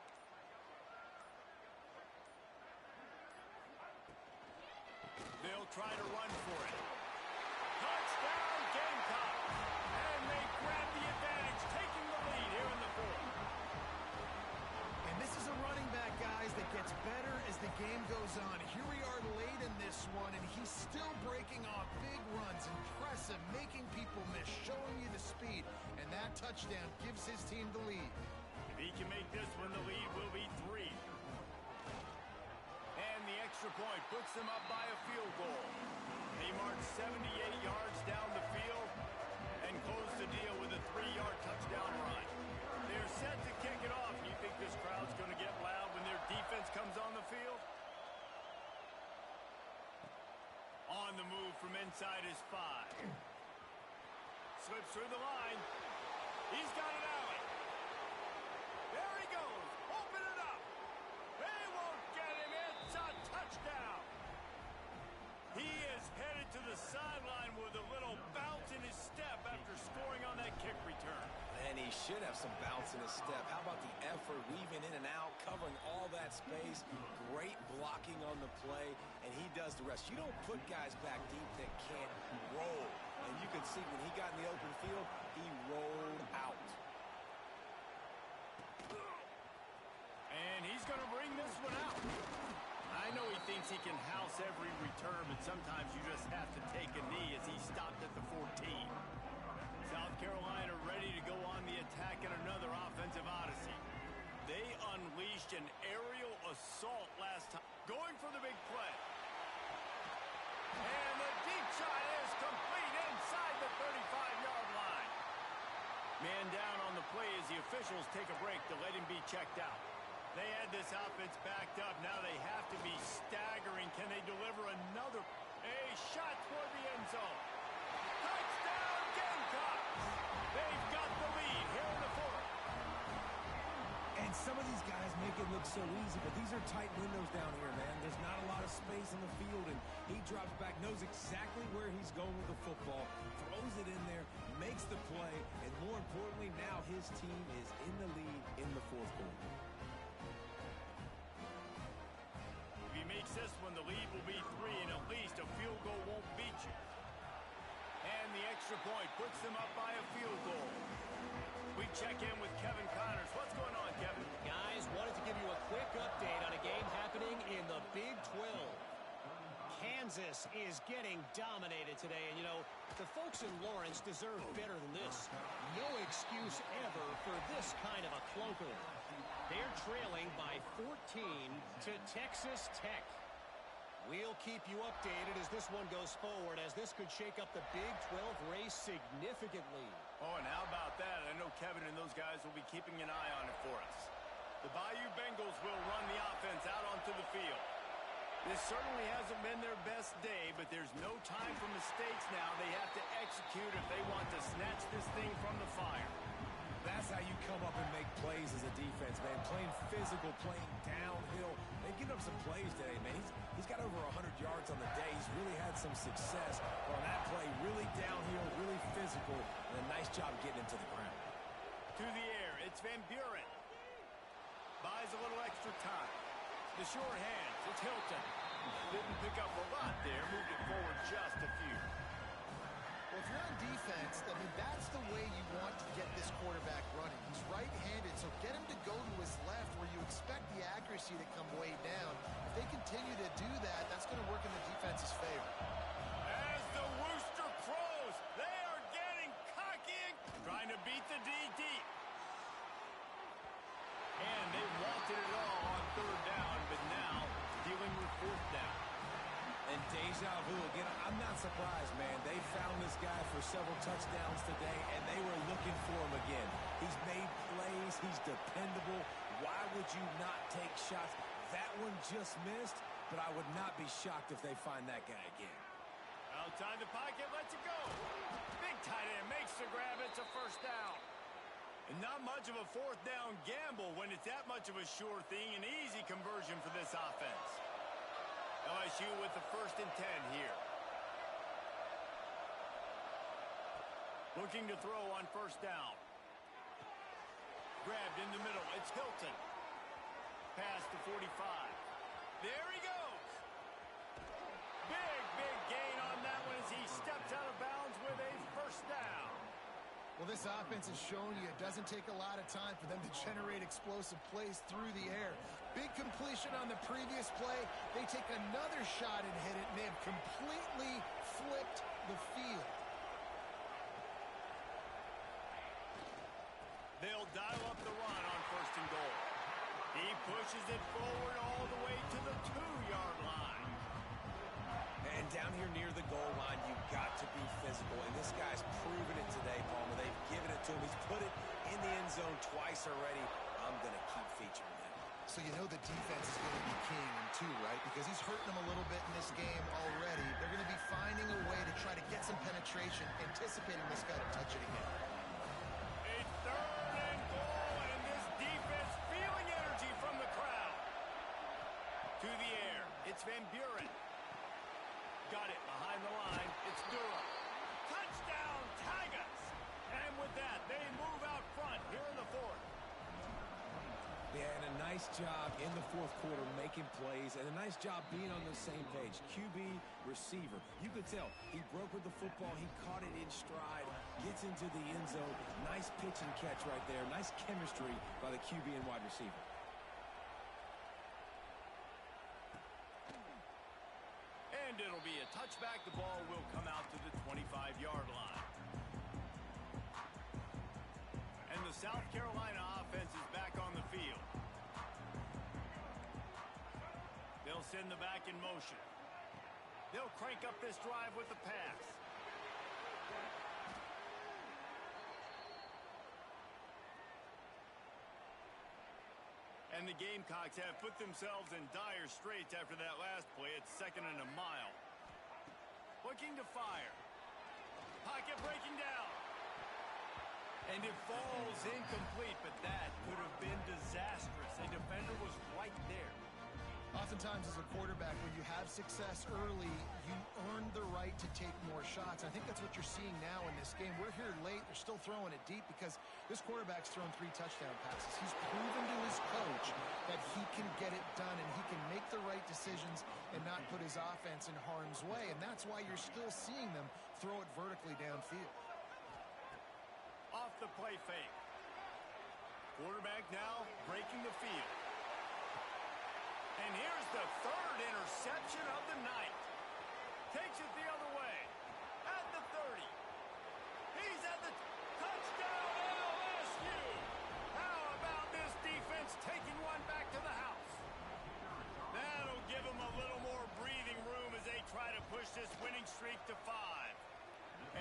They'll try to run for it. Touchdown, Gamecocks! And they grab the advantage, taking the lead here in the 4th. And this is a running back, guys, that gets better as the game goes on. Here we this one, and he's still breaking off big runs. Impressive, making people miss, showing you the speed. And that touchdown gives his team the lead. If he can make this one, the lead will be 3. And the extra point puts them up by a field goal. They march 78 yards down the field and close the deal with a 3-yard touchdown run. They're set to kick it off. You think this crowd's going to get loud when their defense comes on the field? On the move from inside his 5. Slips through the line. He's got it out. There he goes. Open it up. They won't get him. It's a touchdown. He is headed to the sideline with a little bounce in his step after scoring on that kick return. And he should have some bounce in his step. How about the effort, weaving in and out, covering all that space. Great blocking on the play, and he does the rest. You don't put guys back deep that can't roll. And you can see when he got in the open field, he rolled out. And he's going to bring this one out. I know he thinks he can house every return, but sometimes you just have to take a knee as he stopped at the 14. South Carolina ready to go on the attack in another offensive odyssey. They unleashed an aerial assault last time, going for the big play. And the deep shot is complete inside the 35-yard line. Man down on the play as the officials take a break to let him be checked out. They had this offense backed up. Now they have to be staggering. Can they deliver another? A shot toward the end zone. Touchdown, Gamecocks! They've got the lead here in the 4th. And some of these guys make it look so easy, but these are tight windows down here, man. There's not a lot of space in the field, and he drops back, knows exactly where he's going with the football, throws it in there, makes the play, and more importantly, now his team is in the lead in the 4th quarter. If he makes this one, the lead will be 3, and at least a field goal won't beat you. And the extra point puts them up by a field goal. We check in with Kevin Connors. What's going on, Kevin? Guys, wanted to give you a quick update on a game happening in the Big 12. Kansas is getting dominated today, and you know, the folks in Lawrence deserve better than this. No excuse ever for this kind of a clunker. They're trailing by 14 to Texas Tech. We'll keep you updated as this one goes forward, as this could shake up the Big 12 race significantly. Oh, and how about that? I know Kevin and those guys will be keeping an eye on it for us. The Bayou Bengals will run the offense out onto the field. This certainly hasn't been their best day, but there's no time for mistakes now. They have to execute if they want to snatch this thing from the fire. That's how you come up and make plays as a defense, man. Playing physical, playing downhill. They've given up some plays today, man. He's got over 100 yards on the day. He's really had some success on that play. Really downhill, really physical, and a nice job getting into the ground. To the air, it's Van Buren. Buys a little extra time. The short hands, it's Hilton. Didn't pick up a lot there, moved it forward just a few. Well, if you're on defense, I mean, that's the way you want to get this quarterback running. He's right-handed, so get him to go to his left where you expect the accuracy to come way down. If they continue to do that, that's going to work in the defense's favor. As the rooster crows, they are getting cocky and trying to beat the D deep. And they wanted it all on 3rd down, but now dealing with 4th down. And deja vu again. I'm not surprised, man. They found this guy for several touchdowns today, and they were looking for him again. He's made plays. He's dependable. Why would you not take shots? That one just missed, but I would not be shocked if they find that guy again. Outside the pocket, lets it go. Big tight end makes the grab. It's a 1st down. And not much of a 4th down gamble when it's that much of a sure thing. An easy conversion for this offense. LSU with the 1st and 10 here. Looking to throw on 1st down. Grabbed in the middle. It's Hilton. Pass to 45. There he goes. Big gain on that one as he steps out of bounds with a 1st down. Well, this offense is showing you it doesn't take a lot of time for them to generate explosive plays through the air. Big completion on the previous play. They take another shot and hit it, and they have completely flipped the field. They'll dial up the run on 1st and goal. He pushes it forward all the way to the 2-yard line. And down here near the goal line, you've got to be physical. And this guy's proven it today, Palmer. They've given it to him. He's put it in the end zone twice already. I'm going to keep featuring him. So you know the defense is going to be keying him too, right? Because he's hurting them a little bit in this game already. They're going to be finding a way to try to get some penetration, anticipating this guy to touch it again. A 3rd and goal, and this defense feeling energy from the crowd. To the air, it's Van Buren. Got it behind the line. It's Durham. Touchdown, Tigers! And with that, they move out front here in the 4th. Yeah, and a nice job in the 4th quarter making plays, and a nice job being on the same page. QB, receiver. You could tell he broke with the football. He caught it in stride, gets into the end zone. Nice pitch and catch right there. Nice chemistry by the QB and wide receiver. And it'll be a touchback. The ball will come out to the 25-yard line. And the South Carolina offense is back on the field. They'll send the back in motion. They'll crank up this drive with the pass. And the Gamecocks have put themselves in dire straits after that last play. It's 2nd and a mile. Looking to fire. Pocket breaking down. And it falls incomplete, but that could have been disastrous. A defender was right there. Oftentimes as a quarterback, when you have success early, you earn the right to take more shots. I think that's what you're seeing now in this game. We're here late. They're still throwing it deep because this quarterback's thrown 3 touchdown passes. He's proven to his coach that he can get it done and he can make the right decisions and not put his offense in harm's way. And that's why you're still seeing them throw it vertically downfield. Off the play fake. Quarterback now breaking the field. And here's the 3rd interception of the night. Takes it the other way. At the 30. He's at the touchdown LSU. How about this defense taking one back to the house? That'll give them a little more breathing room as they try to push this winning streak to 5.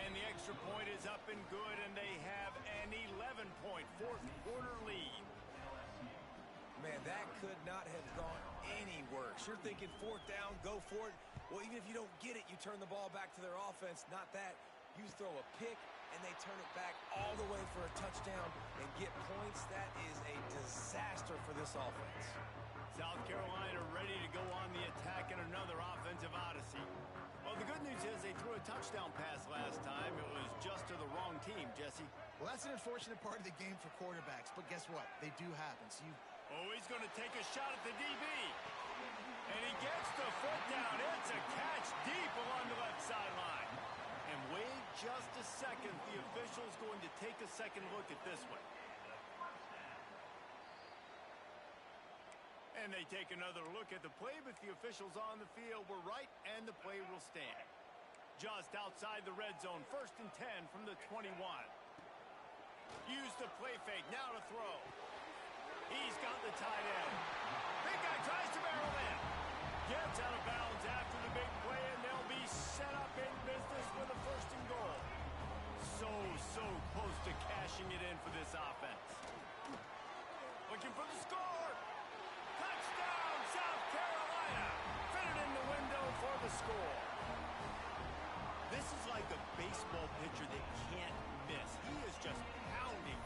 And the extra point is up and good, and they have an 11-point 4th quarter lead. Man, that could not have gone any worse. You're thinking 4th down, go for it. Well, even if you don't get it, you turn the ball back to their offense. Not that. You throw a pick, and they turn it back all the way for a touchdown and get points. That is a disaster for this offense. South Carolina ready to go on the attack in another offensive odyssey. Well, the good news is they threw a touchdown pass last time. It was just to the wrong team, Jesse. Well, that's an unfortunate part of the game for quarterbacks, but guess what? They do happen. So he's going to take a shot at the DB. And he gets the foot down. It's a catch deep along the left sideline. And wait just a second. The official's going to take a second look at this one. And they take another look at the play, but the officials on the field were right, and the play will stand. Just outside the red zone, 1st and 10 from the 21. Use the play fake, now to throw. He's got the tight end. Big guy tries to barrel in. Gets out of bounds after the big play, and they'll be set up in business with a 1st and goal. So close to cashing it in for this offense. Looking for the score. Touchdown, South Carolina. Fitted in the window for the score. This is like a baseball pitcher that can't miss. He is just pounding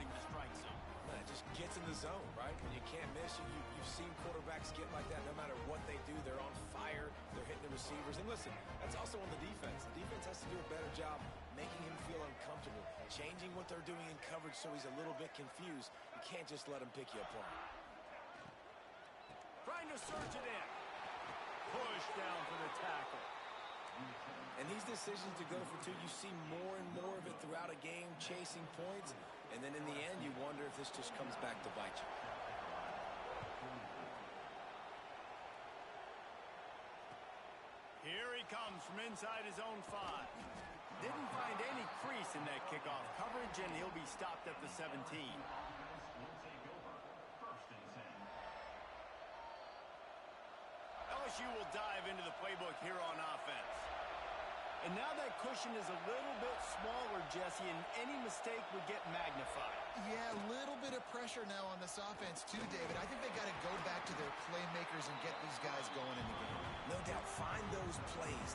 the strike zone. Man, it just gets in the zone, right? When you can't miss, you've seen quarterbacks get like that. No matter what they do, they're on fire. They're hitting the receivers. And listen, that's also on the defense. The defense has to do a better job making him feel uncomfortable, changing what they're doing in coverage so he's a little bit confused. You can't just let him pick you apart. Trying to surge it in. Push down for the tackle. And these decisions to go for two, you see more and more of it throughout a game, chasing points. And then in the end, you wonder if this just comes back to bite you. Here he comes from inside his own 5. Didn't find any crease in that kickoff coverage, and he'll be stopped at the 17. LSU will dive into the playbook here on offense. And now that cushion is a little bit smaller, Jesse, and any mistake would get magnified. Yeah, a little bit of pressure now on this offense too, David. I think they got to go back to their playmakers and get these guys going in the game. No doubt, find those plays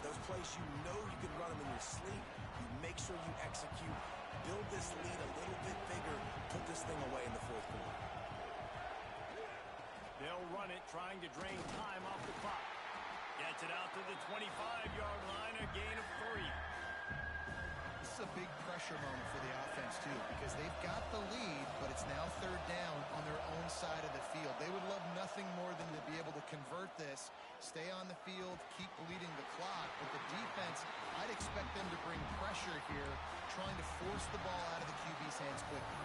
you know you can run them in your sleep. You make sure you execute, build this lead a little bit bigger, put this thing away in the fourth quarter. They'll run it, trying to drain time off the clock. Gets it out to the 25-yard line, a gain of 3. This is a big pressure moment for the offense, too, because they've got the lead, but it's now third down on their own side of the field. They would love nothing more than to be able to convert this, stay on the field, keep bleeding the clock. But the defense, I'd expect them to bring pressure here, trying to force the ball out of the QB's hands quickly.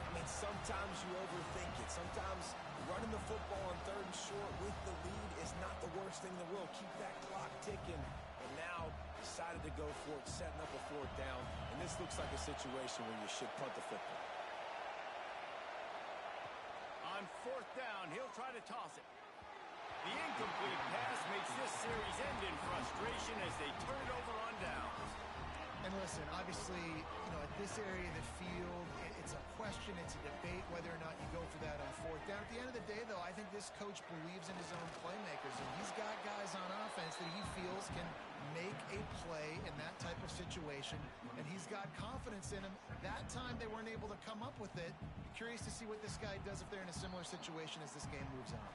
I mean, sometimes you overthink it. Sometimes running the football on third and short with the lead is not the worst thing in the world. Keep that clock ticking. And now decided to go for it, setting up a fourth down. And this looks like a situation where you should punt the football. On fourth down, he'll try to toss it. The incomplete pass makes this series end in frustration as they turn it over on downs. And listen, obviously, at this area of the field, it's a question, it's a debate whether or not you go for that on fourth down. At the end of the day, though, I think this coach believes in his own playmakers, and he's got guys on offense that he feels can make a play in that type of situation, and he's got confidence in him. That time, they weren't able to come up with it. Curious to see what this guy does if they're in a similar situation as this game moves on.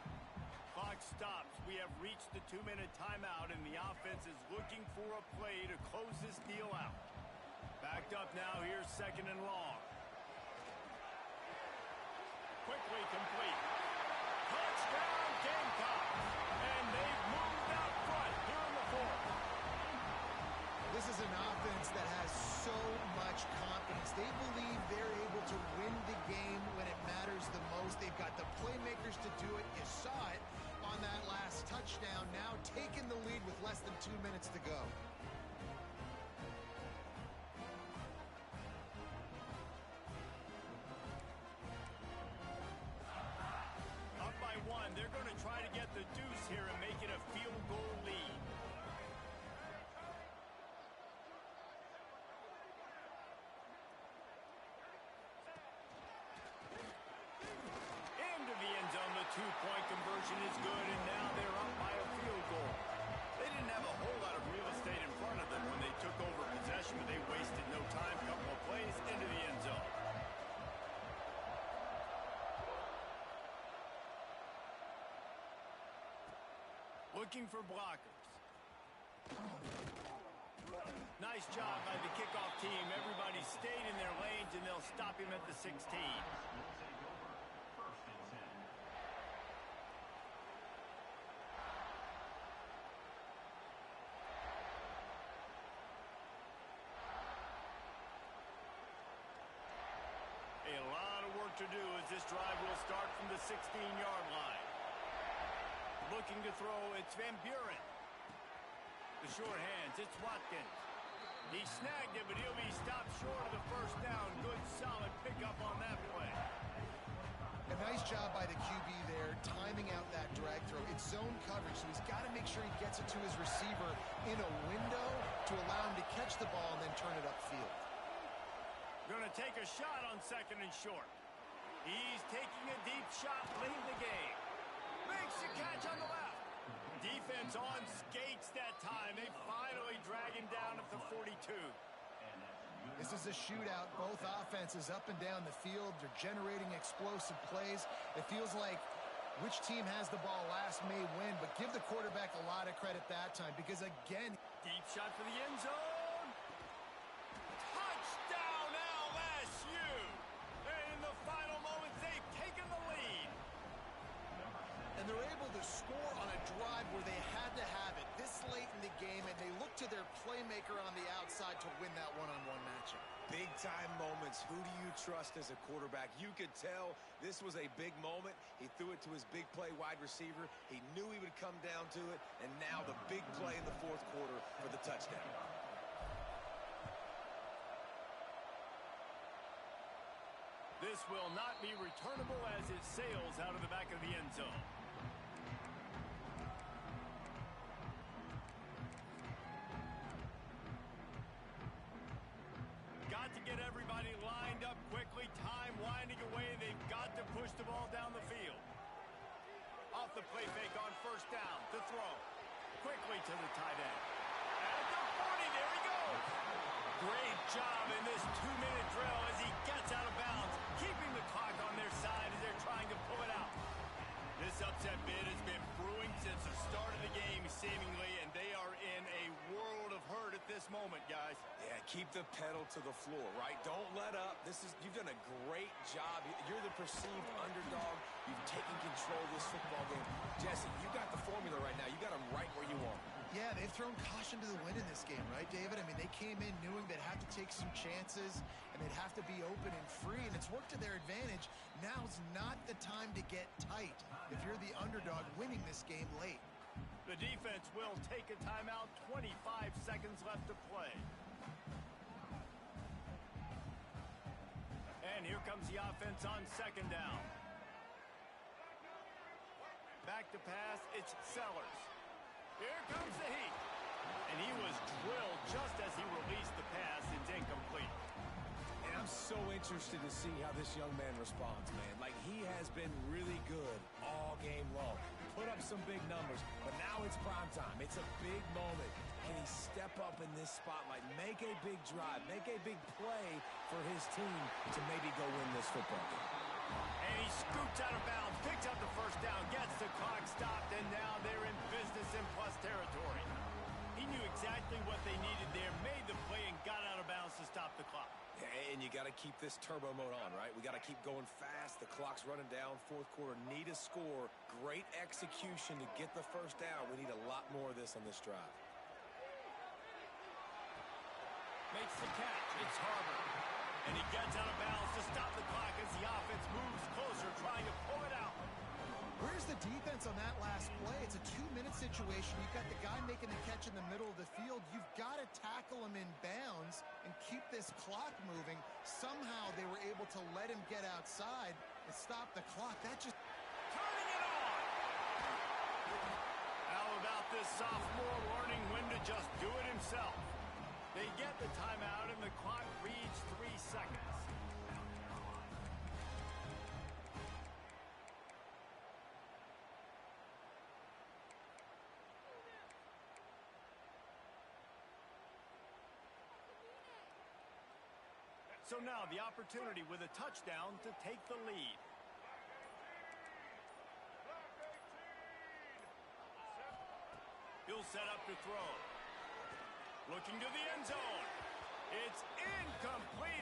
Clock stops. We have reached the 2-minute timeout, and the offense is looking for a play to close this deal out. Backed up now. Here's second and long. Quickly complete. Touchdown, Gamecocks! And they've moved out front here in the fourth. This is an offense that has so much confidence. They believe they're able to win the game when it matters the most. They've got the playmakers to do it. You saw it on that last touchdown. Now taking the lead with less than 2 minutes to go. Up by 1. They're going to try to get the deuce here and make it a field goal lead. Into the end zone. The 2-point conversion is good, and now they're up by a field goal. They didn't have a whole lot of real estate in front of them when they took over possession, but they wasted no time. Couple of plays into the end zone. Looking for blockers. Nice job by the kickoff team. Everybody stayed in their lanes, and they'll stop him at the 16. A lot of work to do as this drive will start from the 16-yard line. Looking to throw, it's Van Buren. The short hands, it's Watkins. He snagged it, but he'll be stopped short of the first down. Good, solid pickup on that play. A nice job by the QB there, timing out that drag throw. It's zone coverage, so he's got to make sure he gets it to his receiver in a window to allow him to catch the ball and then turn it upfield. Going to take a shot on second and short. He's taking a deep shot late in the game. Makes the catch on the left. Defense on skates that time. They finally drag him down at the 42. This is a shootout. Both offenses up and down the field. They're generating explosive plays. It feels like which team has the ball last may win, but give the quarterback a lot of credit that time because, again, deep shot for the end zone. Touchdown, LSU. And in the final moments, they've taken the lead. And they're able to score on a drive where they had to have it this late in the game, and they look to their playmaker on the outside to win that one-on-one matchup. Big-time moments. Who do you trust as a quarterback? You could tell this was a big moment. He threw it to his big play wide receiver. He knew he would come down to it, and now the big play in the fourth quarter for the touchdown. This will not be returnable as it sails out of the back of the end zone. Got to get everybody lined up quickly. Time winding away. They've got to push the ball down the field. Off the play fake on first down. To throw. Quickly to the tight end. At the 40. There he goes. Great job in this 2-minute drill as he gets out of bounds, keeping the clock on their side as they're trying to pull it out. This upset bid has been brewing since the start of the game, seemingly, and they are in a world of hurt at this moment, guys. Yeah, keep the pedal to the floor, right? Don't let up. You've done a great job. You're the perceived underdog. You've taken control of this football game. Jesse, you got the formula right now. You got them right where you want. Yeah, they've thrown caution to the wind in this game, right, David? I mean, they came in knowing they'd have to take some chances and they'd have to be open and free, and it's worked to their advantage. Now's not the time to get tight if you're the underdog winning this game late. The defense will take a timeout. 25 seconds left to play. And here comes the offense on second down. Back to pass, it's Sellers. Here comes the heat. And he was drilled just as he released the pass. It's incomplete. And I'm so interested to see how this young man responds, man. Like, he has been really good all game long. Put up some big numbers, but now it's prime time. It's a big moment. Can he step up in this spotlight, make a big drive, make a big play for his team to maybe go win this football game? And he scoots out of bounds, picks up the first down, gets the clock stopped, and now they're in business in plus territory. He knew exactly what they needed there, made the play, and got out of bounds to stop the clock. And you got to keep this turbo mode on, right? We got to keep going fast. The clock's running down. Fourth quarter, need a score. Great execution to get the first down. We need a lot more of this on this drive. Makes the catch. It's Harvard. And he gets out of bounds to stop the clock as the offense moves closer, trying to pull it out. Where's the defense on that last play? It's a 2-minute situation. You've got the guy making the catch in the middle of the field. You've got to tackle him in bounds and keep this clock moving. Somehow they were able to let him get outside and stop the clock. That just... Turning it on! How about this sophomore learning when to just do it himself? They get the timeout and the clock reads 3 seconds. So now the opportunity with a touchdown to take the lead. He'll set up to throw. Looking to the end zone. It's incomplete.